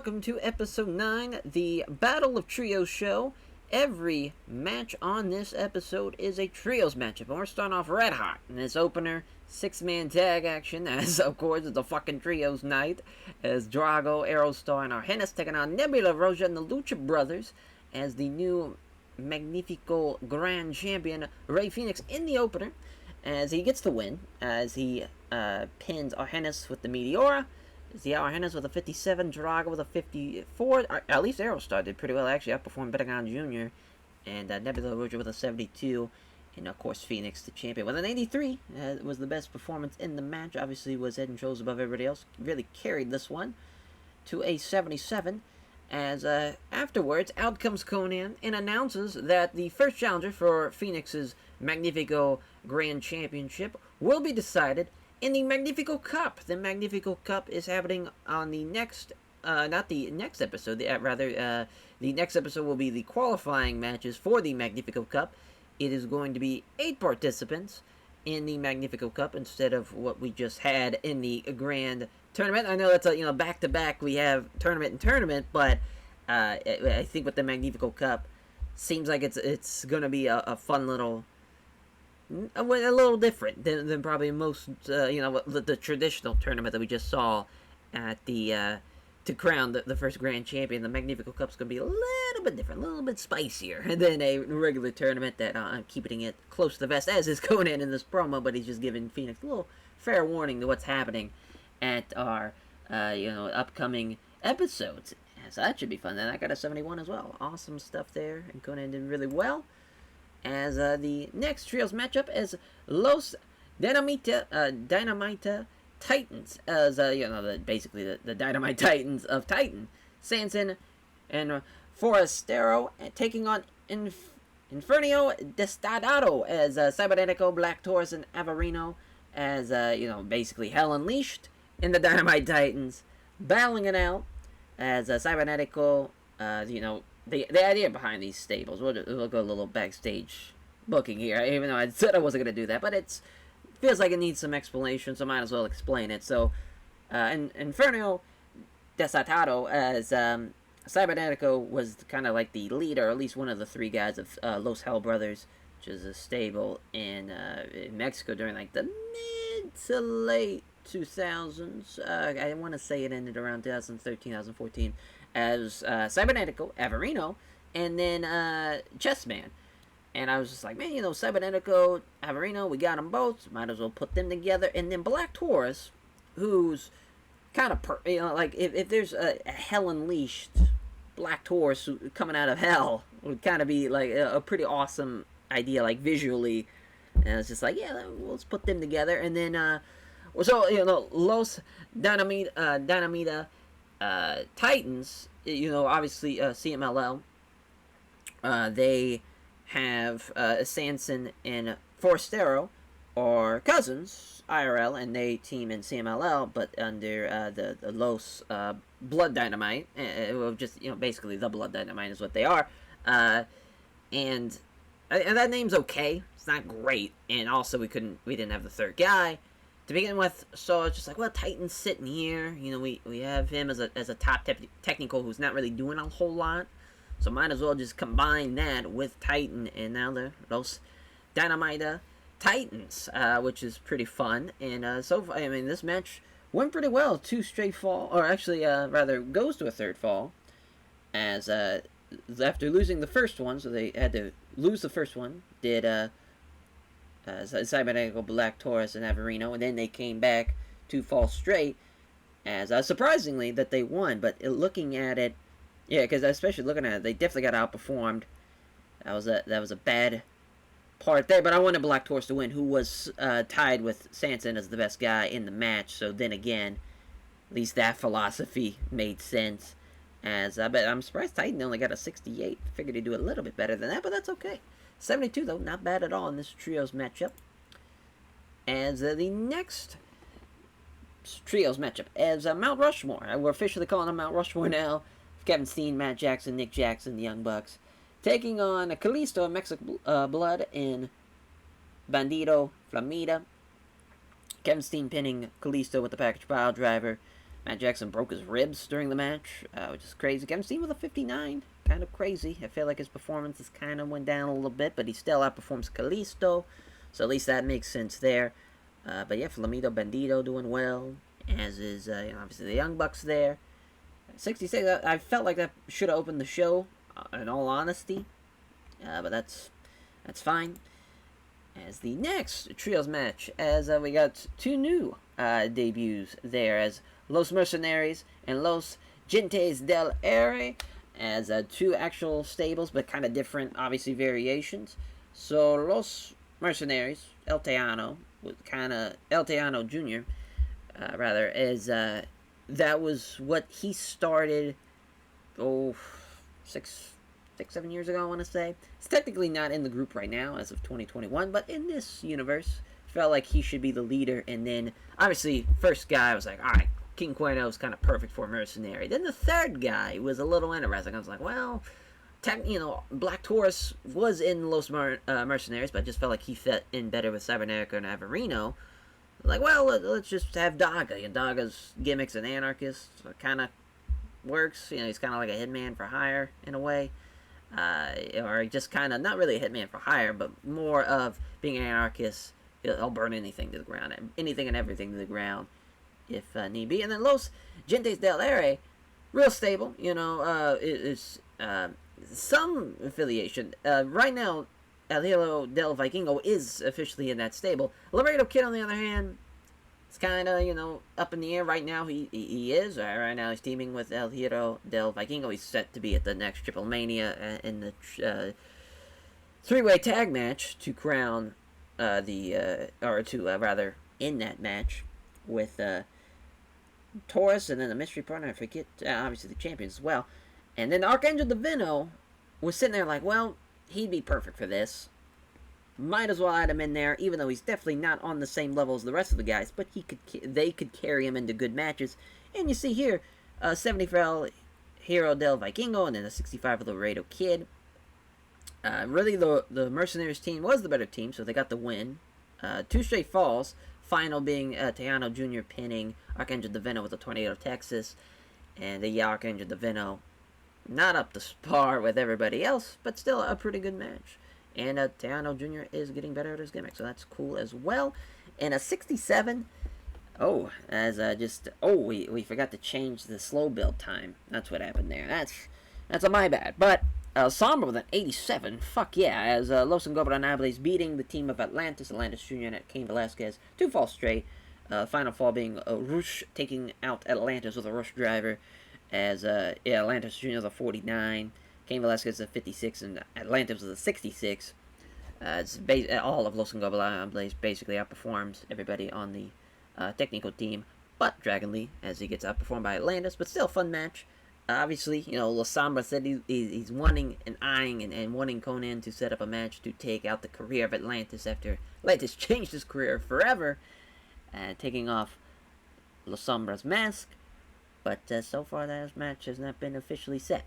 welcome to episode 9, the Battle of Trios show. Every match on this episode is a Trios matchup, and we're starting off red hot in this opener. 6-man tag action, as of course it's a fucking Trios night, as Drago, Aerostar, and Argenis taking on Nebula, Roja, and the Lucha Brothers as the new Magnífico Grand Champion, Rey Fénix, in the opener, as he gets the win, as he pins Argenis with the Meteora. The Argenis with a 57, Drago with a 54. At least Aerostar did pretty well, actually outperformed Betagon Jr. And Nebula Roja with a 72. And of course, Fénix, the champion, with an 83. Was the best performance in the match. Obviously, was head and shoulders above everybody else. Really carried this one to a 77. As afterwards, out comes Conan and announces that the first challenger for Fénix's Magnífico Grand Championship will be decided in the Magnífico Cup. The Magnífico Cup is happening on the next, not the next episode, the next episode will be the qualifying matches for the Magnífico Cup. It is going to be 8 participants in the Magnífico Cup instead of what we just had in the Grand Tournament. I know that's a, back-to-back we have tournament, but I think with the Magnífico Cup, seems like it's going to be a fun little, a little different than probably most, the traditional tournament that we just saw at the, to crown the first Grand Champion. The Magnífico Cup's going to be a little bit different, a little bit spicier than a regular tournament that I'm keeping it close to the vest, as is Conan in this promo, but he's just giving Fénix a little fair warning to what's happening at our, upcoming episodes. So that should be fun. And I got a 71 as well. Awesome stuff there, and Conan did really well. As the next trios matchup is Los Dynamite Titans, as basically the Dynamite Titans of Titan, Sanson and Forastero, taking on Inferno Destadado as Cybernetico, Black Taurus, and Averino, as basically Hell Unleashed in the Dynamite Titans, battling it out as Cybernetico, the idea behind these stables, we'll go a little backstage booking here, even though I said I wasn't going to do that, but it feels like it needs some explanation, so I might as well explain it. So, Inferno Desatado, as Cybernetico was kind of like the leader, or at least one of the 3 guys of Los Hell Brothers, which is a stable in Mexico during like the mid to late 2000s. I want to say it ended around 2013, 2014. As Cybernetico, Averino, and then Chessman. And I was just like, man, Cybernetico, Averino, we got them both. Might as well put them together. And then Black Taurus, who's kind of, if there's a Hell Unleashed Black Taurus coming out of hell, would kind of be like a pretty awesome idea, like visually. And it's just like, yeah, let's put them together. And then, Los Dynamita Titans, obviously CMLL, they have Sanson and Forastero are cousins, IRL, and they team in CMLL, but under the Los Blood Dynamite, just, basically the Blood Dynamite is what they are, and that name's okay, it's not great, and also we didn't have the third guy to begin with, so it's just like, well, Titan's sitting here, we have him as a top technical who's not really doing a whole lot, so might as well just combine that with Titan, and now they're Los Dynamite Titans, which is pretty fun, and this match went pretty well, 2 straight fall, or actually, goes to a 3rd fall, as, after losing the first one, so they had to lose the first one, did, Cybernetico, Black Taurus, and Averino, and then they came back 2 falls straight, as surprisingly that they won, but looking at it, yeah, because especially looking at it, they definitely got outperformed. That was a bad part there, but I wanted Black Taurus to win, who was tied with Sanson as the best guy in the match, so then again, at least that philosophy made sense, but I'm surprised Titan only got a 68, figured he'd do a little bit better than that, but that's okay. 72, though, not bad at all in this trios matchup. As the next trios matchup, as Mount Rushmore. We're officially calling them Mount Rushmore now. Kevin Steen, Matt Jackson, Nick Jackson, the Young Bucks, taking on Kalisto, Mexican Blood, and Bandido Flamita. Kevin Steen pinning Kalisto with the package pile driver. Matt Jackson broke his ribs during the match, which is crazy. Kevin Steen with a 59, kind of crazy. I feel like his performances kind of went down a little bit, but he still outperforms Kalisto, so at least that makes sense there. But yeah, Flamito Bandito doing well, as is obviously the Young Bucks there. 66, I felt like that should have opened the show, in all honesty, but that's fine. As the next trios match, as we got two new debuts there, as Los Mercenaries and Los Gentes del Aire, as two actual stables, but kind of different, obviously, variations. So Los Mercenaries, El Teano, El Teano Jr., rather, is that was what he started, 7 years ago, I want to say. He's technically not in the group right now as of 2021, but in this universe, felt like he should be the leader. And then, obviously, first guy was like, all right, King Cuerno is kind of perfect for a mercenary. Then the third guy was a little interesting. I was like, well, Black Taurus was in Los Mercenaries, but I just felt like he fit in better with Cybernetico and Averino. Like, well, let's just have Daga. Daga's gimmicks and anarchist, so it kind of works. He's kind of like a hitman for hire in a way. Or just kind of, not really a hitman for hire, but more of being an anarchist. He'll burn anything to the ground, anything and everything to the ground, if need be. And then Los Gentes del Aire, real stable, is some affiliation. Right now, El Hijo del Vikingo is officially in that stable. Laredo Kid, on the other hand, it's kind of, up in the air right now. He is. Right now he's teaming with El Hijo del Vikingo. He's set to be at the next Triple Mania in the three-way tag match to crown in that match with Taurus, and then the mystery partner, I forget, obviously the champions as well. And then Archangel Divino was sitting there like, well, he'd be perfect for this. Might as well add him in there, even though he's definitely not on the same level as the rest of the guys. But they could carry him into good matches. And you see here, 70 for El Hero del Vikingo, and then a 65 for the Laredo Kid. Really, the Mercenaries team was the better team, so they got the win. 2 straight falls. Final being Tejano Jr. pinning Archangel Divino with a Tornado Texas. And the Archangel Divino not up to par with everybody else, but still a pretty good match. And Tejano Jr. is getting better at his gimmick, so that's cool as well. And a 67. We forgot to change the slow build time. That's what happened there. That's my bad. But Sombra with an 87. Fuck yeah. As Los Ingobernables beating the team of Atlantis Jr. and Cain Velasquez. 2 falls straight. Final fall being Rush taking out Atlantis with a Rush driver. As Atlantis Jr. is a 49. Cain Velasquez is a 56, and Atlantis is a 66. All of Los Ingobernables basically outperforms everybody on the technical team, but Dragon Lee, as he gets outperformed by Atlantis, but still fun match. Obviously, Los Sombra said he's wanting and eyeing and wanting Conan to set up a match to take out the career of Atlantis after Atlantis changed his career forever, taking off Los Sombra's mask. But so far, that match has not been officially set.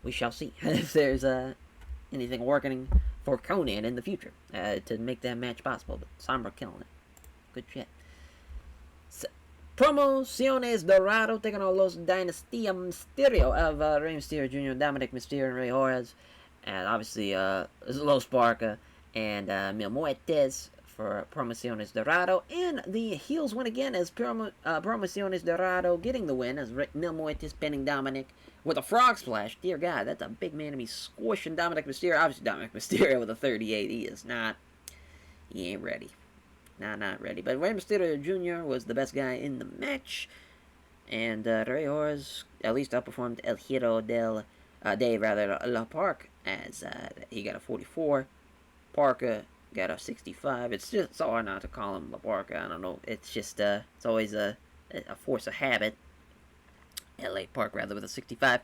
We shall see if there's anything working for Conan in the future to make that match possible. But Sombra killing it. Good shit. So, Promociones Dorado taking on Los Dinastia Mysterio of Rey Mysterio Jr., Dominic Mysterio, and Rey Juarez. And obviously Los Barca and Mil Muertes for Promociones Dorado. And the heels win again as Promociones Dorado getting the win as Mil Muertes pinning Dominic with a frog splash. Dear God, that's a big man to be squishing Dominic Mysterio. Obviously, Dominic Mysterio with a 38. He ain't ready. Not ready. But Rey Mysterio Jr. was the best guy in the match. And Rey Juarez at least outperformed El Hero del La Park as he got a 44. Parker got a 65. It's hard not to call him La Parka. I don't know. It's just it's always a force of habit. LA Park rather with a 65.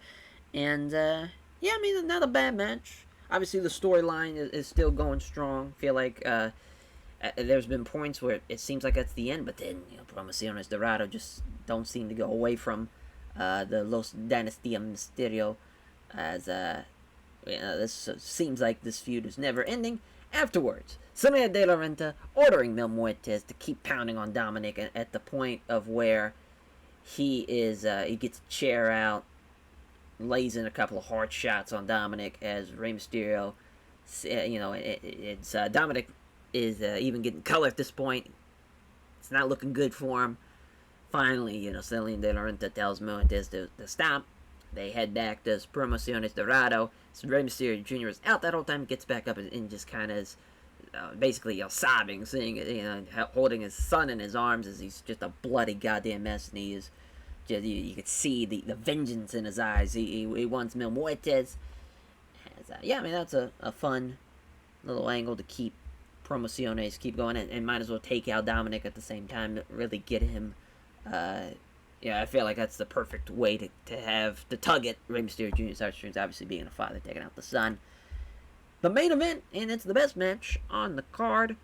And not a bad match. Obviously the storyline is still going strong. Feel like there's been points where it seems like that's the end, but then Promociones Dorado just don't seem to go away from the Los Dinastia Mysterio, as this seems like this feud is never ending. Afterwards, Sonia De La Renta ordering Mil Muertes to keep pounding on Dominic at the point of where he gets a chair out, lays in a couple of hard shots on Dominic as Rey Mysterio. Dominic is even getting color at this point. It's not looking good for him. Finally, Celine de Laurenta tells Moises to stop. They head back to Promociones Dorado. So Rey Mysterio Jr. is out that whole time. Gets back up and just kind of is basically sobbing, holding his son in his arms as he's just a bloody goddamn mess. And he is just, you could see the vengeance in his eyes. He wants Mil Muertes. That's a fun little angle to keep Promociones keep going, and might as well take out Dominic at the same time to really get him. I feel like that's the perfect way to tug at Rey Mysterio Jr.'s heartstrings, obviously being a father, taking out the son. The main event, and it's the best match on the card,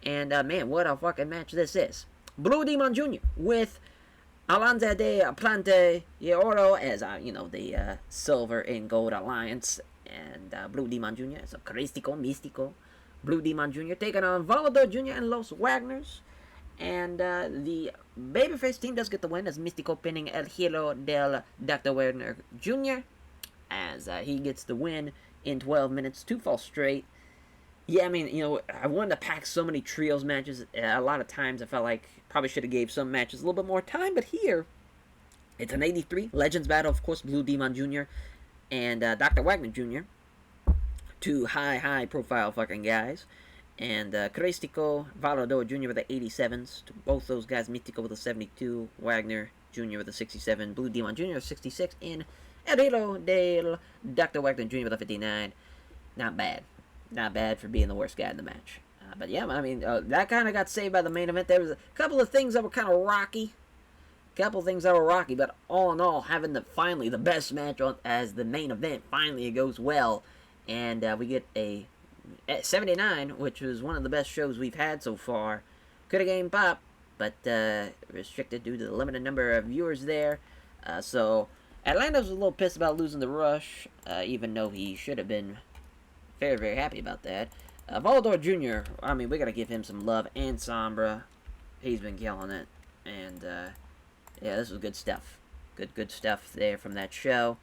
and man, what a fucking match this is. Blue Demon Jr. with Alianza de Plante y Oro as, the Silver and Gold Alliance, and Blue Demon Jr. So Caristico, Místico, Blue Demon Jr. taking on Volador Jr. and Los Wagners. And the babyface team does get the win as Místico pinning El Hielo del Dr. Wagner Jr. as he gets the win in 12 minutes, 2 falls straight. Yeah, I wanted to pack so many trios matches. A lot of times I felt like probably should have gave some matches a little bit more time, but here it's an 83 Legends battle, of course, Blue Demon Jr. and Dr. Wagner Jr. Two high profile fucking guys. And Caristico, Volador Jr. with the 87s. Both those guys, Místico with the 72, Wagner Jr. with the 67, Blue Demon Jr. with 66, and El Hilo del Dr. Wagner Jr. with a 59. Not bad. Not bad for being the worst guy in the match. That kind of got saved by the main event. There was a couple of things that were kind of rocky. But all in all, having finally the best match as the main event, finally it goes well. And we get a 79, which was one of the best shows we've had so far. Could have gained pop, but restricted due to the limited number of viewers there. So Atlanta was a little pissed about losing the Rush, even though he should have been very, very happy about that. Volador Jr., we got to give him some love, and Sombra. He's been killing it. And, this was good stuff. Good stuff there from that show.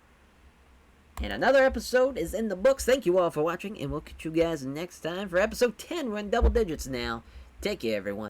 And another episode is in the books. Thank you all for watching, and we'll catch you guys next time for episode 10. We're in double digits now. Take care, everyone.